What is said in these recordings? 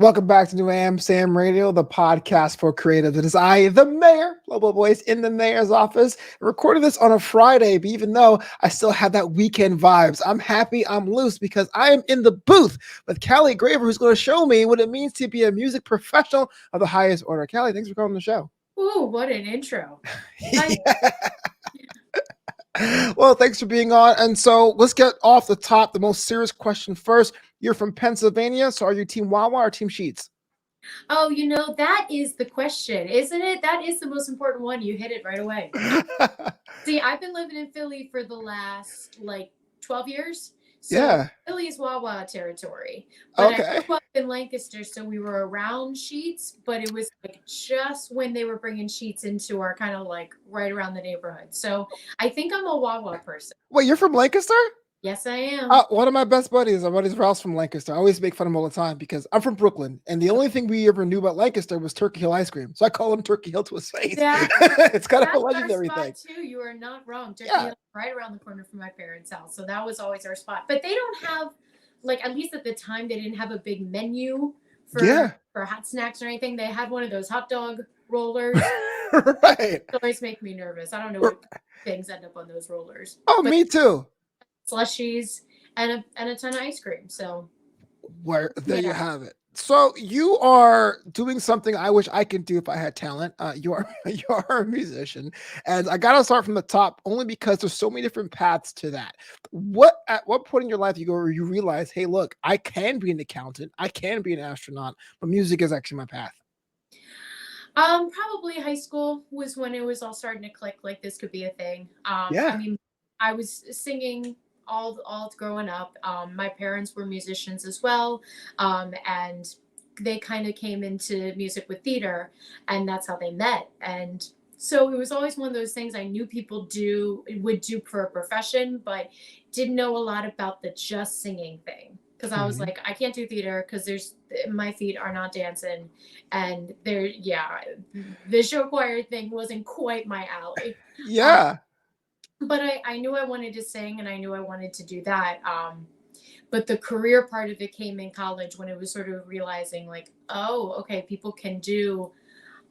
Welcome back to New Am Sam Radio, the podcast for creatives. It is I, the mayor, Flobo Boyce, in the mayor's office. I recorded this on a Friday, but even though I still have that weekend vibes, I'm happy I'm loose because I am in the booth with Calli Graver, who's going to show me what it means to be a music professional of the highest order. Calli, thanks for coming on the show. Ooh, what an intro. Well, thanks for being on. And so let's get off the top. The most serious question first. You're from Pennsylvania, so are you Team Wawa or Team Sheets? Oh, that is the question, isn't it? That is the most important one. You hit it right away. See, I've been living in Philly for the last 12 years. So Yeah. Philly is Wawa territory. But Okay. I grew up in Lancaster, so we were around Sheets, but it was just when they were bringing Sheets into our kind of right around the neighborhood. So I think I'm a Wawa person. Wait, you're from Lancaster? Yes, I am. One of my best buddies, my buddy's Rouse from Lancaster. I always make fun of him all the time because I'm from Brooklyn, and the only thing we ever knew about Lancaster was Turkey Hill ice cream. So I call him Turkey Hill to his face. Yeah, It's kind of a that's legendary our thing. spot too. You are not wrong. Turkey Yeah. Hill, right around the corner from my parents' house, so that was always our spot. But they don't have, at least at the time, they didn't have a big menu Yeah. for hot snacks or anything. They had one of those hot dog rollers. Right. It always make me nervous. I don't know what things end up on those rollers. Oh, But me too. slushies and a ton of ice cream. So There you have it. So you are doing something I wish I could do if I had talent. You are you are a musician, and I gotta start from the top only because there's so many different paths to that. At what point in your life you realize, hey, look, I can be an accountant, I can be an astronaut, but music is actually my path. Probably high school was when it was all starting to click. Like this could be a thing. Yeah. I mean, I was singing all growing up. My parents were musicians as well, and they kind of came into music with theater, and that's how they met. And so it was always one of those things I knew people would do for a profession, but didn't know a lot about the just singing thing. Because I was like, I can't do theater because my feet are not dancing, and the show choir thing wasn't quite my alley. Yeah. But I knew I wanted to sing and I knew I wanted to do that. But the career part of it came in college when it was sort of realizing oh, okay, people can do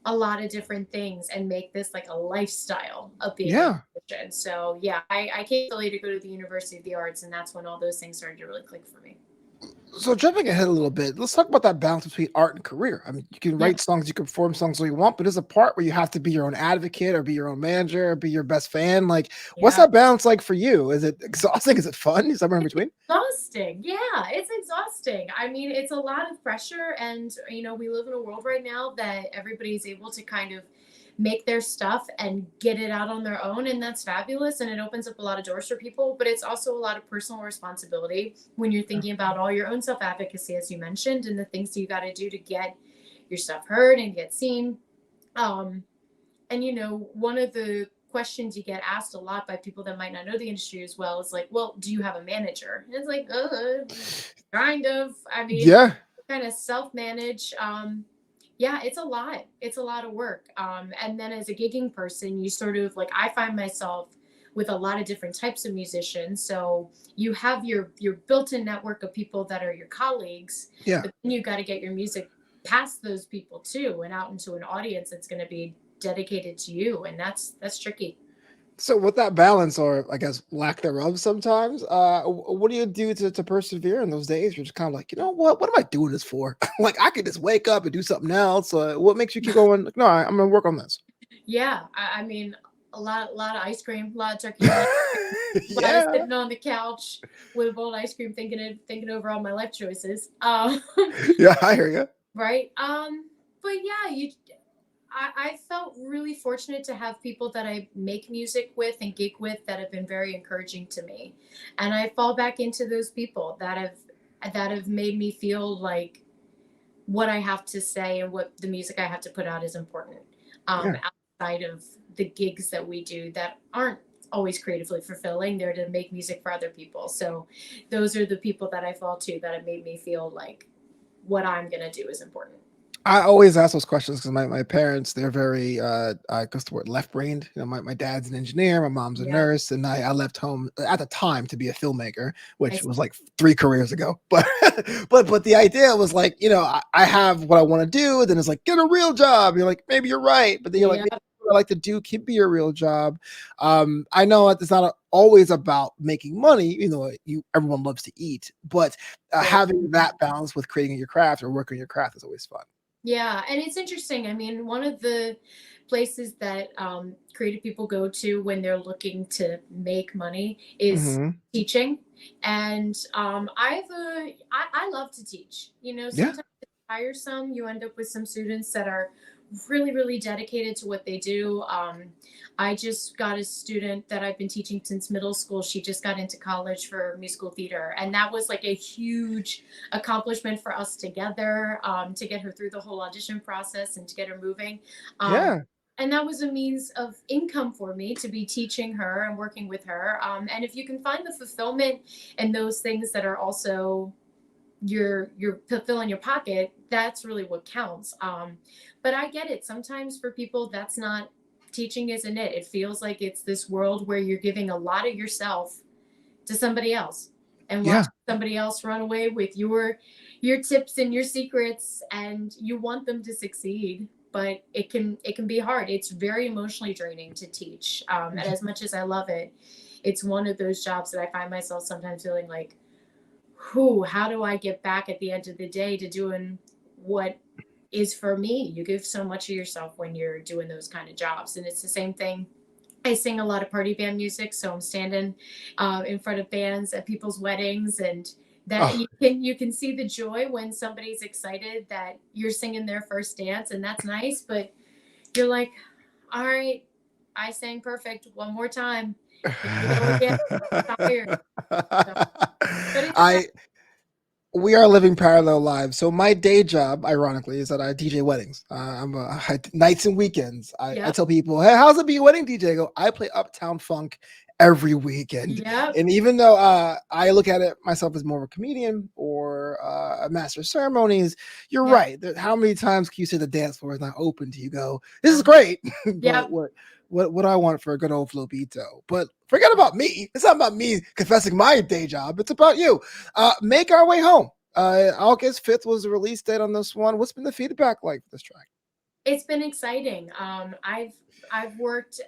a lot of different things and make this like a lifestyle of being a musician. So yeah, I came to to go to the University of the Arts, and that's when all those things started to really click for me. So jumping ahead a little bit, let's talk about that balance between art and career. I mean, you can write songs, you can perform songs all you want, but there's a part where you have to be your own advocate or be your own manager or be your best fan. What's that balance like for you? Is it exhausting? Is it fun? Is somewhere in between? Exhausting. Yeah, it's exhausting. I mean, it's a lot of pressure, and we live in a world right now that everybody's able to kind of make their stuff and get it out on their own, and that's fabulous, and it opens up a lot of doors for people. But it's also a lot of personal responsibility when you're thinking about all your own self-advocacy, as you mentioned, and the things that you got to do to get your stuff heard and get seen. And one of the questions you get asked a lot by people that might not know the industry as well is well, do you have a manager? And it's kind of. I mean, kind of self-manage. Yeah, it's a lot. It's a lot of work. And then as a gigging person, you sort of I find myself with a lot of different types of musicians. So you have your built-in network of people that are your colleagues. Yeah. But then you got to get your music past those people too, and out into an audience that's going to be dedicated to you. And that's tricky. So with that balance, or I guess lack thereof sometimes, what do you do to persevere in those days? You're just kind of like, you know what am I doing this for? I could just wake up and do something else. What makes you keep going? No, I'm going to work on this. Yeah. I mean, a lot of ice cream, a lot of turkey. Yeah. Sitting on the couch with a bowl of ice cream, thinking over all my life choices. Yeah, I hear you. Right. But yeah, I felt really fortunate to have people that I make music with and gig with that have been very encouraging to me. And I fall back into those people that have made me feel like what I have to say and what the music I have to put out is important. Outside of the gigs that we do that aren't always creatively fulfilling, they're to make music for other people. So those are the people that I fall to that have made me feel like what I'm going to do is important. I always ask those questions because my parents, they're very I guess the word left brained. You know, my dad's an engineer, my mom's a Yeah, nurse, and I left home at the time to be a filmmaker, I which see. was like 3 careers ago. But but the idea was like, you know, I have what I want to do, and then it's like get a real job. You're like, maybe you're right, but then you're like, Yeah, maybe what I like to do can be a real job. I know it's not always about making money, you know, you everyone loves to eat, but yeah. having that balance with creating your craft or working your craft is always fun. Yeah, and it's interesting. I mean, one of the places that creative people go to when they're looking to make money is Mhm. teaching. And I love to teach. You know, Yeah. sometimes it's tiresome. You end up with some students that are really, really dedicated to what they do. I just got a student that I've been teaching since middle school. She just got into college for musical theater, and that was like a huge accomplishment for us together, to get her through the whole audition process and to get her moving. Um, Yeah. and that was a means of income for me to be teaching her and working with her. And if you can find the fulfillment in those things that are also you're fulfilling your pocket, that's really what counts. But I get it. Sometimes for people, that's not teaching, isn't it? It feels like it's this world where you're giving a lot of yourself to somebody else and watch Yeah. somebody else run away with your tips and your secrets, and you want them to succeed, but it can be hard. It's very emotionally draining to teach, and as much as I love it, it's one of those jobs that I find myself sometimes feeling like, who how do I get back at the end of the day to doing what is for me? You give so much of yourself when you're doing those kind of jobs, and it's the same thing. I sing a lot of party band music, so I'm standing in front of bands at people's weddings, and that Oh. you can see the joy when somebody's excited that you're singing their first dance, and that's nice. But you're like, all right, I sang perfect one more time. Here we go again. I'm tired. So, but it's fun. I we are living parallel lives. So my day job, ironically, is that I DJ weddings. Nights and weekends. I Yep, tell people, "Hey, how's it be a wedding DJ?" Go, I play Uptown Funk every weekend. yep, And even though I look at it myself as more of a comedian or a master of ceremonies, you're yep, right. How many times can you say the dance floor is not open to you? Go, this is uh-huh, great, but yep. what I want for a good old Flobito. But forget about me. It's not about me confessing my day job. It's about you. Make our way home. August 5th was the release date on this one. What's been the feedback like for this track? It's been exciting. I've worked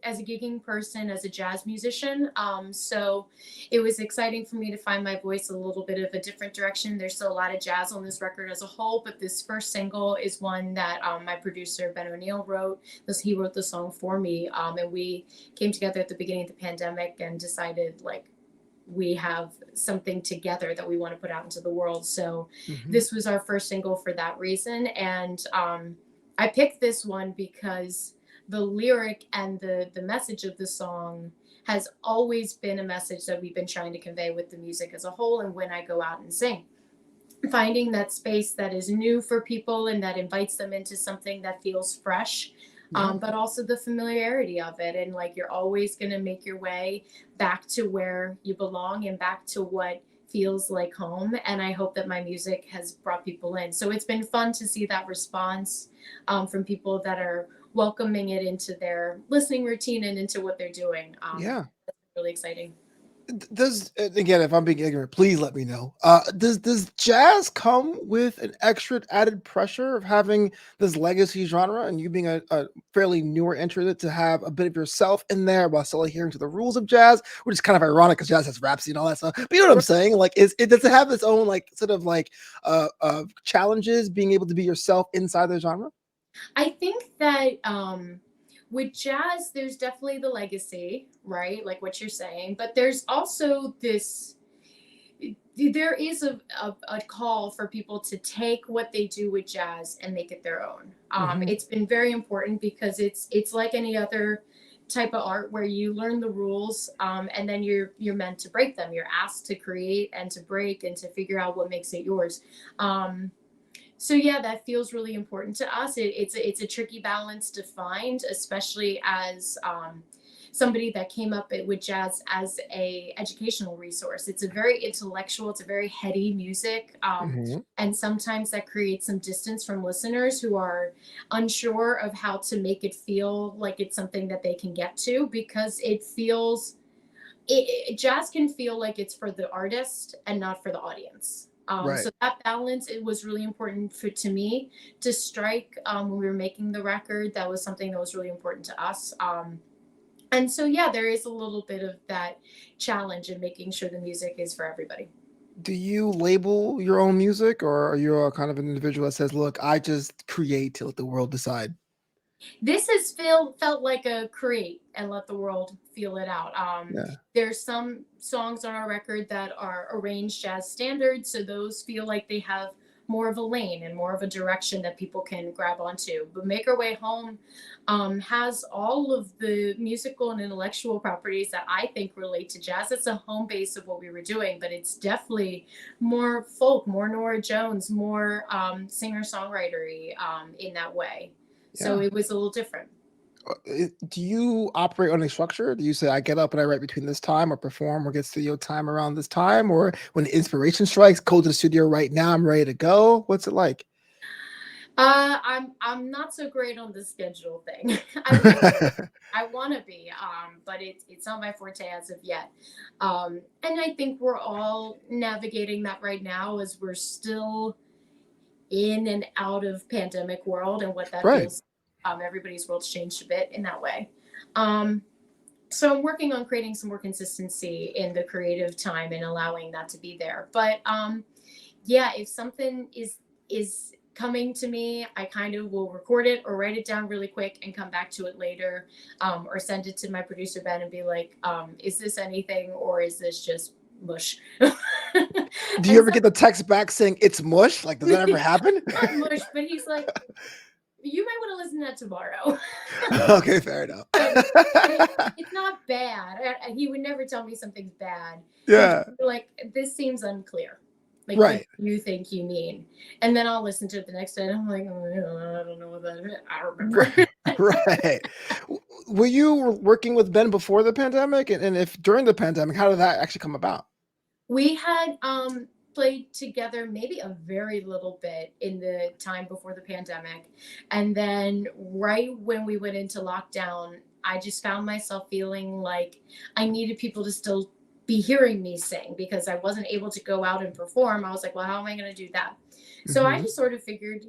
as a gigging person, as a jazz musician, so it was exciting for me to find my voice a little bit of a different direction. There's still a lot of jazz on this record as a whole, but this first single is one that my producer Ben O'Neill wrote. He wrote the song for me, and we came together at the beginning of the pandemic and decided like we have something together that we want to put out into the world. So Mhm. this was our first single for that reason, and I picked this one because the lyric and the message of the song has always been a message that we've been trying to convey with the music as a whole. And when I go out and sing, finding that space that is new for people and that invites them into something that feels fresh, Yeah. but also the familiarity of it, and like you're always going to make your way back to where you belong and back to what feels like home. And I hope that my music has brought people in, so it's been fun to see that response, from people that are welcoming it into their listening routine and into what they're doing. Yeah. That's really exciting. Does again, if I'm being ignorant, please let me know. Does jazz come with an extra added pressure of having this legacy genre and you being a fairly newer entrant to have a bit of yourself in there while still adhering to the rules of jazz, which is kind of ironic because jazz has rhapsody and all that stuff. But you know what I'm saying? Like, is it does it have its own like sort of like challenges being able to be yourself inside the genre? I think that with jazz, there's definitely the legacy, right? Like what you're saying, but there's also this. There is a call for people to take what they do with jazz and make it their own. Hmm. It's been very important because it's like any other type of art where you learn the rules, and then you're meant to break them. You're asked to create and to break and to figure out what makes it yours. Um, so yeah, that feels really important to us. It's a tricky balance to find, especially as somebody that came up with jazz as a educational resource. It's a very intellectual, it's a very heady music, Hmm. and sometimes that creates some distance from listeners who are unsure of how to make it feel like it's something that they can get to, because it feels jazz can feel like it's for the artist and not for the audience. Right. So that balance, it was really important to me to strike, when we were making the record. That was something that was really important to us. And so, yeah, there is a little bit of that challenge in making sure the music is for everybody. Do you label your own music, or are you a kind of an individual that says, "Look, I just create to let the world decide"? This has felt like a create and let the world feel it out. Yeah. There's some songs on our record that are arranged jazz standards, so those feel like they have more of a lane and more of a direction that people can grab onto. But Make Our Way Home has all of the musical and intellectual properties that I think relate to jazz. It's a home base of what we were doing, but it's definitely more folk, more Nora Jones, more singer songwritery, in that way. So Yeah. it was a little different. Do you operate on a structure? Do you say, "I get up and I write between this time," or perform or get studio time around this time, or when the inspiration strikes, go to the studio right now, I'm ready to go? What's it like? I'm not so great on the schedule thing. I wish I want to be, but it's not my forte as of yet. And I think we're all navigating that right now as we're still in and out of pandemic world and what that Right. feels. Everybody's world's changed a bit in that way. Um, so I'm working on creating some more consistency in the creative time and allowing that to be there. But yeah, if something is coming to me, I kind of will record it or write it down really quick and come back to it later, or send it to my producer Ben and be like, is this anything or is this just mush? Do you And ever get the text back saying it's mush? Like, does that ever happen? not mush, but he's like, you might want to listen to that tomorrow. Okay, fair enough. but it's not bad. He would never tell me something's bad. He'll just Yeah, be like, this seems unclear. Like, what right. do you think you mean? And then I'll listen to it the next day and I'm like, oh, I don't know what that is. I don't remember. Right, right. Were you working with Ben before the pandemic? And if during the pandemic, how did that actually come about? We had played together maybe a very little bit in the time before the pandemic. And then right when we went into lockdown, I just found myself feeling like I needed people to still be hearing me sing because I wasn't able to go out and perform. I was like, well, how am I going to do that? So I Hmm. just sort of figured,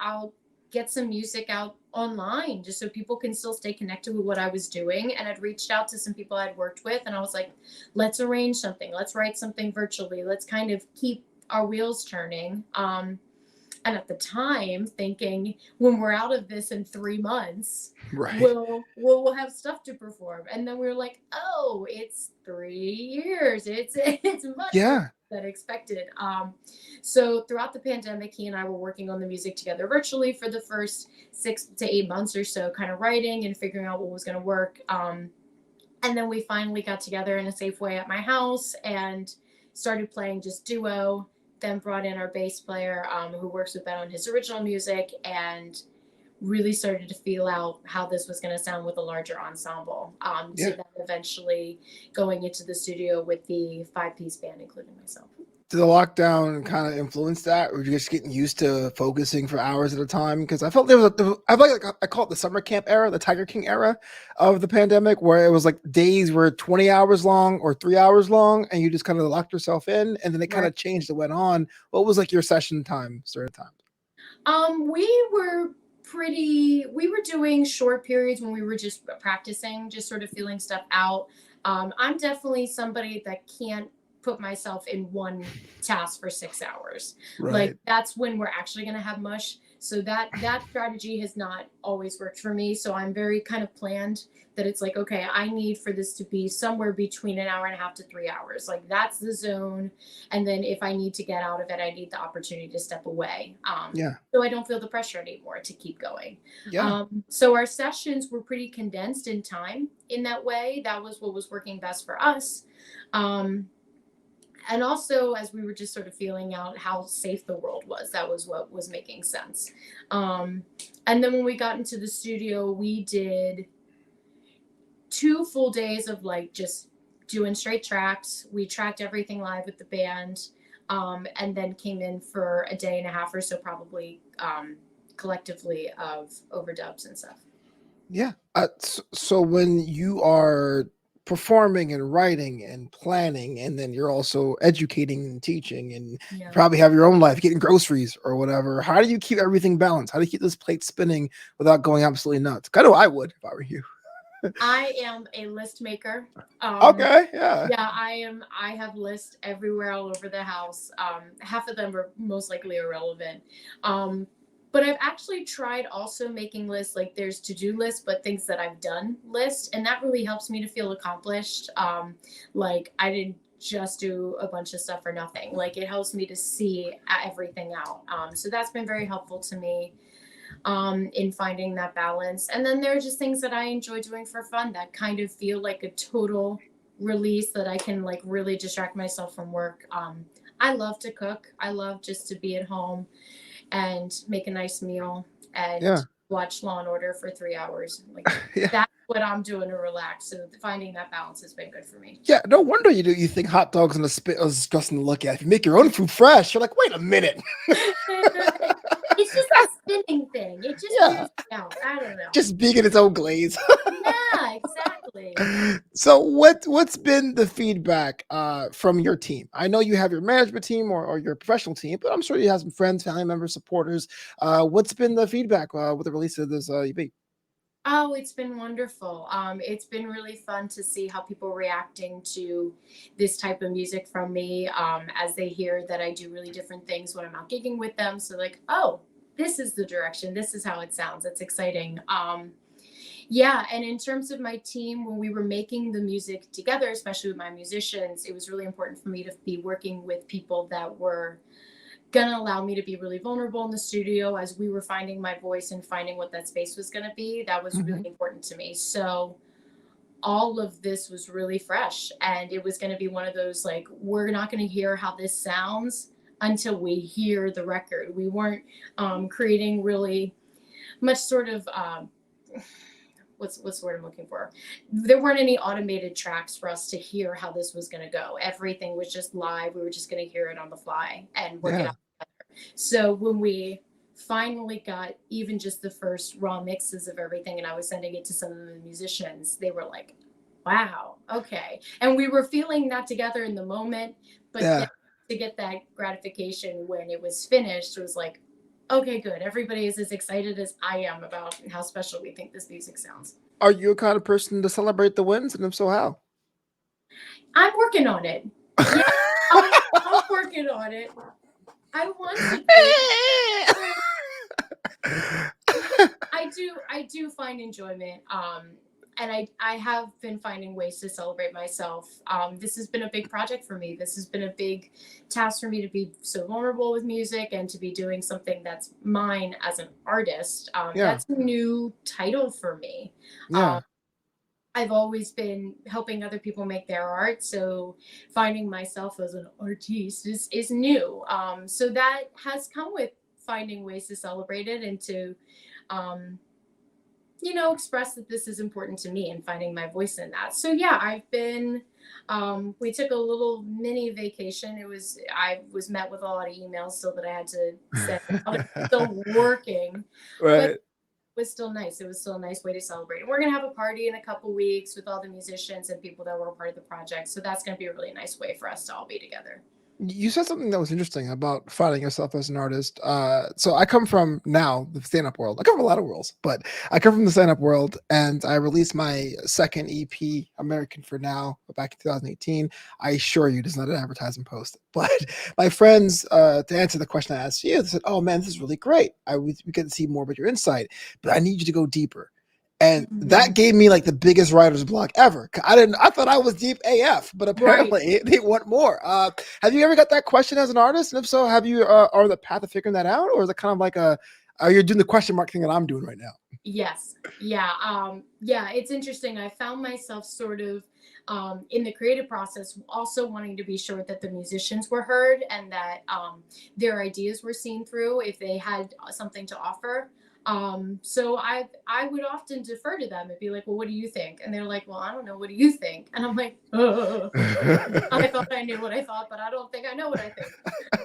I'll get some music out online just so people can still stay connected with what I was doing. And I'd reached out to some people I'd worked with and I was like, let's arrange something, let's write something virtually, let's kind of keep our wheels turning. And at the time thinking when we're out of this in 3 months, Right. we'll have stuff to perform. And then we were like, oh, it's 3 years. It's much longer Yeah. than expected. So throughout the pandemic, he and I were working on the music together virtually for the first 6 to 8 months or so, kind of writing and figuring out what was going to work. And then we finally got together in a safe way at my house and started playing just duo. Then brought in our bass player, who works with Ben on his original music, and really started to feel out how this was going to sound with a larger ensemble. To Yeah. then eventually going into the studio with the 5-piece band, including myself. Did the lockdown kind of influence that, or were you just getting used to focusing for hours at a time? Because I felt I feel like I call it the summer camp era, the Tiger King era of the pandemic, where it was like days were 20 hours long or 3 hours long, and you just kind of locked yourself in, and then it kind Right. of changed and went on. What was like your session time, certain time? We were doing short periods when we were just practicing, just sort of feeling stuff out. I'm definitely somebody that can't put myself in one task for 6 hours. Like Right. that's when we're actually going to have mush. So that strategy has not always worked for me. So I'm very kind of planned that it's like, okay, I need for this to be somewhere between an hour and a half to 3 hours. Like that's the zone. And then if I need to get out of it, I need the opportunity to step away. Yeah. So I don't feel the pressure anymore to keep going. Yeah. So our sessions were pretty condensed in time in that way. That was what was working best for us. Um, and also, as we were just sort of feeling out how safe the world was, that was what was making sense. Um, and then when we got into the studio, we did 2 full days of like just doing straight tracks. We tracked everything live with the band, and then came in for a day and a half or so, probably, collectively, of overdubs and stuff. Yeah. So when you are performing and writing and planning, and then you're also educating and teaching, and you Yeah. probably have your own life, getting groceries or whatever, how do you keep everything balanced? How do you keep this plate spinning without going absolutely nuts? I know I would if I were you. I am a list maker. Okay. Yeah. Yeah, I have lists everywhere all over the house. Half of them are most likely irrelevant. Um, but I've actually tried also making lists, like there's to-do lists, but things that I've done lists, and that really helps me to feel accomplished. Like I didn't just do a bunch of stuff for nothing. Like it helps me to see everything out. So that's been very helpful to me, in finding that balance. And then there are just things that I enjoy doing for fun that kind of feel like a total release, that I can like really distract myself from work. I love to cook. I love just to be at home and make a nice meal and Yeah. watch Law and Order for 3 hours. Like Yeah. that's what I'm doing to relax. So finding that balance has been good for me. Yeah, no wonder you do. You think hot dogs and a spit is disgusting to look at. If you make your own food fresh, you're like, wait a minute. It's just that spinning thing. It just Yeah, weirds me out. I don't know. just being in its own glaze. Yeah, exactly. So what's been the feedback from your team? I know you have your management team or your professional team, but I'm sure you have some friends, family members, supporters. What's been the feedback with the release of this EP? Oh, it's been wonderful. It's been really fun to see how people are reacting to this type of music from me, as they hear that I do really different things when I'm out gigging with them. So, like, oh, this is the direction. This is how it sounds. It's exciting. Yeah, and in terms of my team, when we were making the music together, especially with my musicians, it was really important for me to be working with people that were gonna allow me to be really vulnerable in the studio as we were finding my voice and finding what that space was gonna be. That was really Mhm. important to me. So all of this was really fresh, and it was gonna be one of those like, we're not gonna hear how this sounds until we hear the record. We weren't creating really much sort of what's the word I'm looking for? There weren't any automated tracks for us to hear how this was going to go. Everything was just live. We were just going to hear it on the fly and work it Yeah. out. So when we finally got even just the first raw mixes of everything, and I was sending it to some of the musicians, they were like, wow, okay. And we were feeling that together in the moment, but then Yeah. to get that gratification when it was finished, it was like, okay, good. Everybody is as excited as I am about how special we think this music sounds. Are you a kind of person to celebrate the wins, and if so, how? I'm working on it. Yeah, I'm working on it. I want to be. I do find enjoyment. And I have been finding ways to celebrate myself. This has been a big project for me. This has been a big task for me to be so vulnerable with music and to be doing something that's mine as an artist. Yeah. That's a new title for me. Um, Yeah. I've always been helping other people make their art, so finding myself as an artiste is new. So that has come with finding ways to celebrate it and to, um, express that this is important to me and finding my voice in that. So yeah, I've been. We took a little mini vacation. I was met with a lot of emails still that I had to send out. Still working, but Right. was still nice. It was still a nice way to celebrate. And we're gonna have a party in a couple weeks with all the musicians and people that were a part of the project. So that's gonna be a really nice way for us to all be together. You said something that was interesting about finding yourself as an artist. So I come from now the stand-up world. I come from a lot of worlds, but I come from the stand-up world, and I released my second EP, American for Now, back in 2018. I assure you, this is not an advertising post. But my friends, to answer the question I asked you, they said, "Oh man, this is really great. We get to see more about your insight, but I need you to go deeper." And that Mhm. gave me like the biggest writer's block ever. I thought I was deep AF, but Right. apparently they want more. Have you ever got that question as an artist? And if so, have you are the path of figuring that out, or is it kind of like are you doing the question mark thing that I'm doing right now? Yes. Yeah. Yeah. It's interesting. I found myself sort of, in the creative process also wanting to be sure that the musicians were heard and that, their ideas were seen through if they had something to offer. So I would often defer to them and be like, well, what do you think? And they're like, well, I don't know. What do you think? And I'm like, I thought I knew what I thought, but I don't think I know what I think.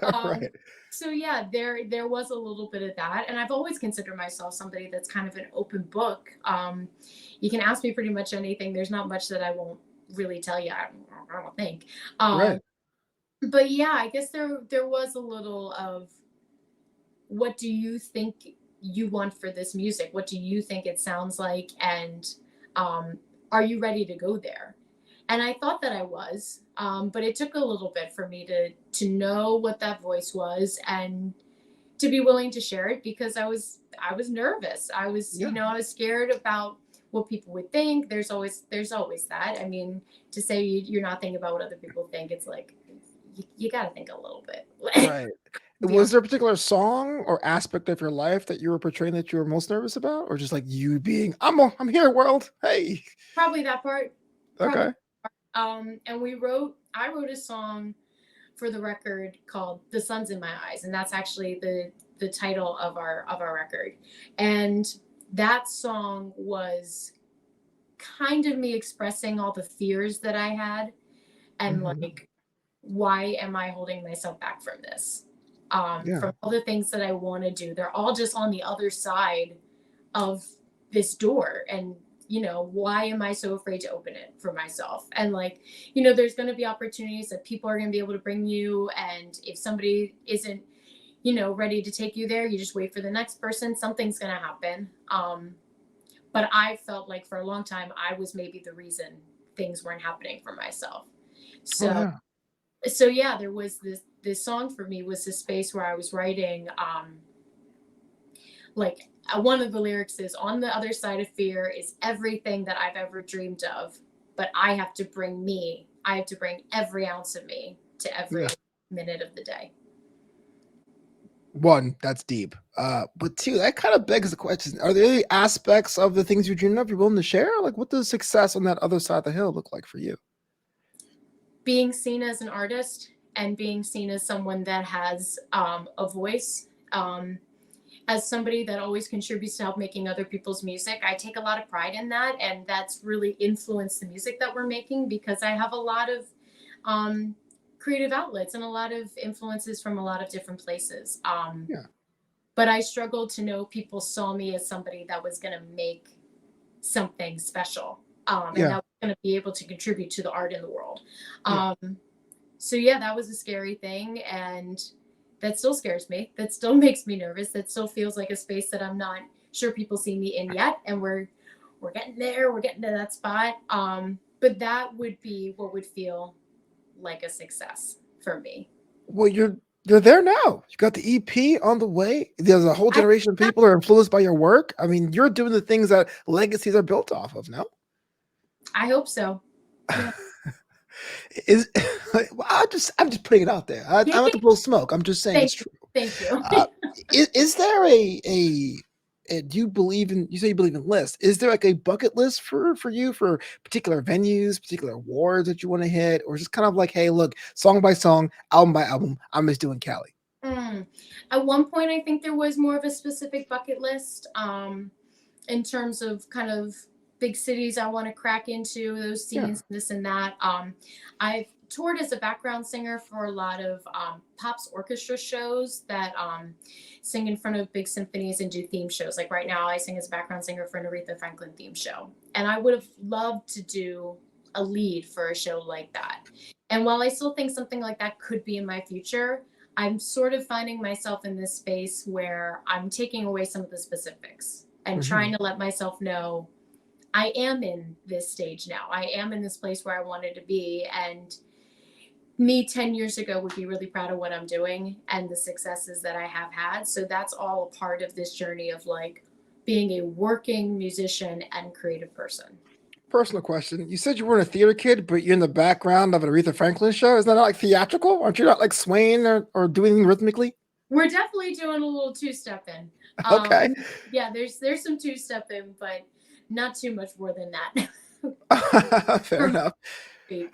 Um, Right. so yeah, there was a little bit of that, and I've always considered myself somebody that's kind of an open book. You can ask me pretty much anything. There's not much that I won't really tell you. I don't think. Um, Right. but yeah, I guess there was a little of, what do you think you want for this music? What do you think it sounds like? And um, are you ready to go there? And I thought that I was, but it took a little bit for me to know what that voice was and to be willing to share it, because I was nervous. I was, Yeah. I was scared about what people would think. There's always that. I mean, to say you're not thinking about what other people think, it's like you got to think a little bit. Right. Beyond. Was there a particular song or aspect of your life that you were portraying that you were most nervous about, or just like you being, I'm here, world. Hey. Probably that part. Probably. Okay. And I wrote a song for the record called "The Sun's in My Eyes," and that's actually the title of our record. And that song was kind of me expressing all the fears that I had, and Hmm. like, why am I holding myself back from this? Yeah. From all the things that I want to do, they're all just on the other side of this door. And why am I so afraid to open it for myself? And like, there's going to be opportunities that people are going to be able to bring you, and if somebody isn't ready to take you there, you just wait for the next person. Something's going to happen. But I felt like for a long time I was maybe the reason things weren't happening for myself. Oh So yeah. yeah, there was this song for me was this space where I was writing, like, one of the lyrics is, on the other side of fear is everything that I've ever dreamed of, but I have to bring every ounce of me to every Yeah. minute of the day. One, that's deep. But two, that kind of begs the question: are there any aspects of the things you dream of you're willing to share? Like, what does success on that other side of the hill look like for you? Being seen as an artist and being seen as someone that has a voice, as somebody that always contributes to help making other people's music, I take a lot of pride in that, and that's really influenced the music that we're making, because I have a lot of um, creative outlets and a lot of influences from a lot of different places. Yeah. But I struggled to know people saw me as somebody that was going to make something special, and that Yeah. was going to be able to contribute to the art in the world. Yeah. Um, so yeah, that was a scary thing, and that still scares me. That still makes me nervous. That still feels like a space that I'm not sure people see me in yet, and we're getting there. We're getting to that spot. But that would be what would feel like a success for me. Well, you're there now. You got the EP on the way. There's a whole I generation of people that are influenced by your work. I mean, you're doing the things that legacies are built off of. No. I hope so. Yeah. Is well, I'm just putting it out there. I'm not to blow smoke. I'm just saying it's Thank you. true. Thank you. Uh, is there do you believe in? You say you believe in lists. Is there like a bucket list for you for particular venues, particular awards that you want to hit, or just kind of like, hey, look, song by song, album by album, I'm just doing Calli. Mm. At one point, I think there was more of a specific bucket list, in terms of kind of big cities I want to crack into, those Yeah. scenes, this and that. I've toured as a background singer for a lot of pops orchestra shows that sing in front of big symphonies and do theme shows. Like right now, I sing as a background singer for an Aretha Franklin theme show. And I would have loved to do a lead for a show like that. And while I still think something like that could be in my future, I'm sort of finding myself in this space where I'm taking away some of the specifics and Hmm. trying to let myself know I am in this stage now. I am in this place where I wanted to be. And me 10 years ago would be really proud of what I'm doing and the successes that I have had. So that's all a part of this journey of like being a working musician and creative person. Personal question. You said you weren't a theater kid, but you're in the background of an Aretha Franklin show. Is that not like theatrical? Aren't you not like swaying or doing rhythmically? We're definitely doing a little two-step in. Okay. Yeah, there's some two-step in, but not too much more than that. Fair For enough. me.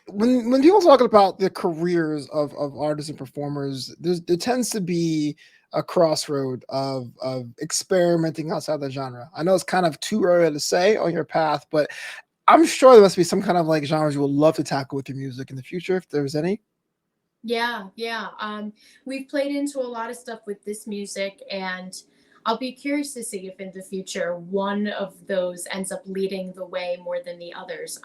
When people talk about the careers of artists and performers, there tends to be a crossroad of experimenting outside the genre? I know it's kind of too early to say on your path, but I'm sure there must be some kind of like genres you would love to tackle with your music in the future, if there's any. Yeah, yeah. We've played into a lot of stuff with this music, and I'll be curious to see if in the future one of those ends up leading the way more than the others.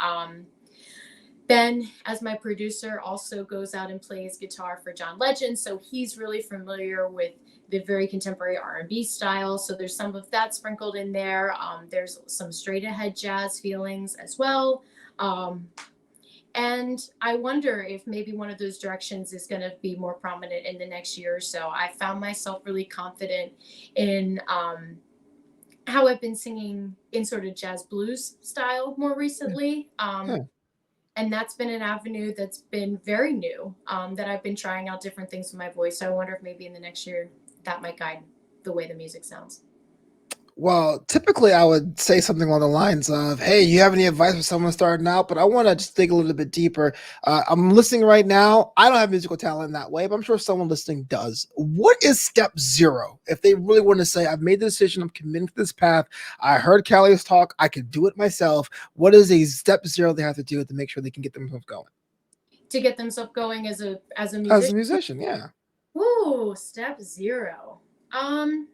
Ben, as my producer, also goes out and plays guitar for John Legend, so he's really familiar with the very contemporary R&B style. So there's some of that sprinkled in there. There's some straight ahead jazz feelings as well. Um, and I wonder if maybe one of those directions is going to be more prominent in the next year or so. I found myself really confident in how I've been singing in sort of jazz blues style more Yeah, recently. yeah. And that's been an avenue that's been very new, that I've been trying out different things with my voice. So I wonder if maybe in the next year that might guide the way the music sounds. Well, typically I would say something along the lines of, "Hey, you have any advice for someone starting out?" But I want to just dig a little bit deeper. I'm listening right now. I don't have musical talent in that way, but I'm sure someone listening does. What is step zero if they really want to say, "I've made the decision. I'm committing to this path. I heard Calli's talk. I could do it myself." What is a step zero they have to do to make sure they can get themselves going To get themselves going as a as a musician. musician? Yeah. Ooh, step zero. Um,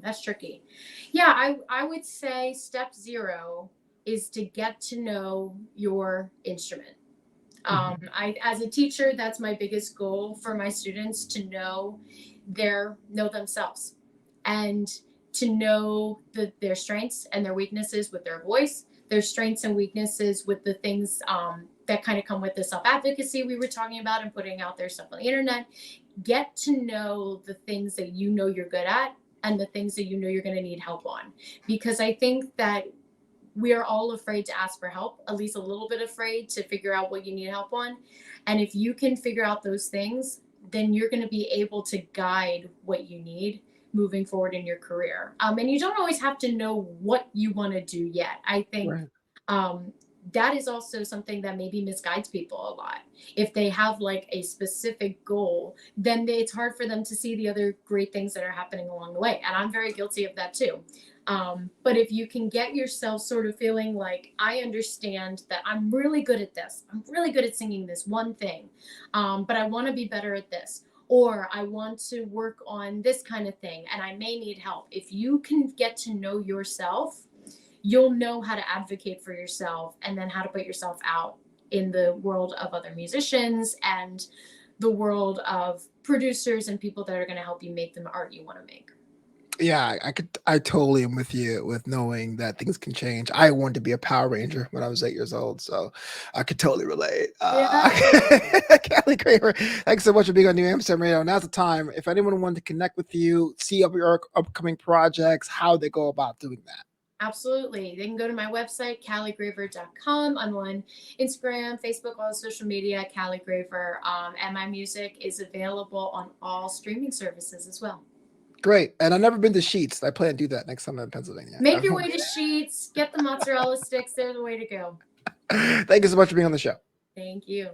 that's tricky. Yeah, I would say step zero is to get to know your instrument. Mhm. I, as a teacher, that's my biggest goal for my students, to know themselves, and to know their strengths and their weaknesses with their voice, their strengths and weaknesses with the things that kind of come with the self advocacy we were talking about and putting out their stuff on the internet. Get to know the things that you know you're good at and the things that you know you're going to need help on, because I think that we are all afraid to ask for help, at least a little bit afraid to figure out what you need help on. And if you can figure out those things, then you're going to be able to guide what you need moving forward in your career. And you don't always have to know what you want to do yet. I think Right. um, that is also something that maybe misguides people a lot. If they have like a specific goal, then it's hard for them to see the other great things that are happening along the way. And I'm very guilty of that too. But if you can get yourself sort of feeling like, I understand that I'm really good at this, I'm really good at singing this one thing, but I want to be better at this, or I want to work on this kind of thing and I may need help. If you can get to know yourself, you'll know how to advocate for yourself and then how to put yourself out in the world of other musicians and the world of producers and people that are going to help you make the art you want to make. Yeah, I totally am with you with knowing that things can change. I wanted to be a Power Ranger when I was 8 years old, so I could totally relate. Yeah. Calli Graver, thanks so much for being on New Amsterdam Radio. Now's the time. If anyone wanted to connect with you, see up your upcoming projects, how they go about doing that. Absolutely. They can go to my website, calligraver.com. I'm on Instagram, Facebook, all the social media, Calli Graver. And my music is available on all streaming services as well. Great. And I've never been to Sheets. I plan to do that next time I'm in Pennsylvania. Make your way to Sheets, get the mozzarella sticks. They're the way to go. Thank you so much for being on the show. Thank you.